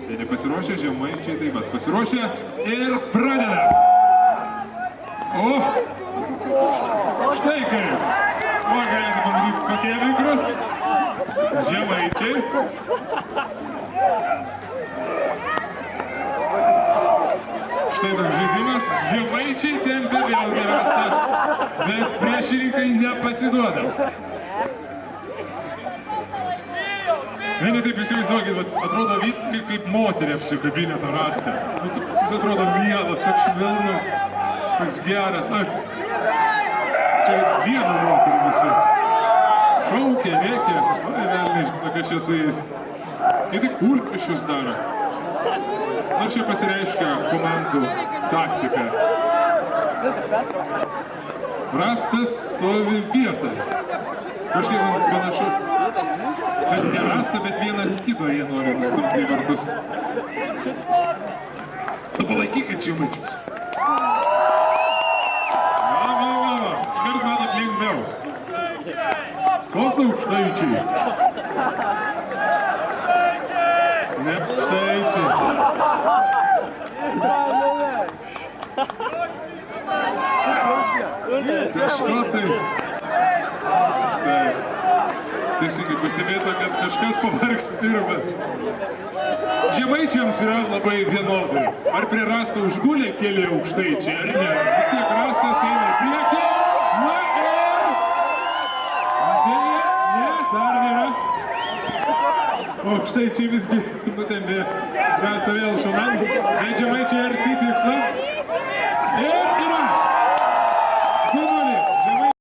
Tai nepasiruošę, žemaičiai taip pat pasiruošę ir pradeda. O, štai kaip. O, galėtų pamatyti, kokie vikrus. Žemaičiai. Štai toks žaidimas. Žemaičiai tempia vėlgi rastą, bet priešininkai nepasiduoda. Vieni taip įsivaizduokit, atrodo kaip moterį apsikabinę tą rastą. Jis atrodo mielas, toks švelnus, toks geras. Čia viena moterį visi. Šaukia, rėkia. Oi, vėl nežinau, kad čia su jais. Kai tik kurpišius daro. Nors čia pasireiškia komandų taktika. Rastas stovi vietoj. Kažkaip man panašu, kad ne rasta, bet vienas kito jie nori nustumti į vartus. Tu palaikykit žemaičius. Va. Iškart matot lengviau. Kos aukštaičiai? Ne aukštaičiai. Kažko tai. Teisingai pastebėta, kad kažkas pavargs pirmas. Žemaičiams yra labai vienodai. Ar prie rasto užgulė keli aukštaičiai, ar ne? Vis tiek rastas eina į priekį. Na ir... Ne, dar nėra. Aukštaičiai visgi nutempė rastą vėl šonan. Bet žemaičiai arti tikslo.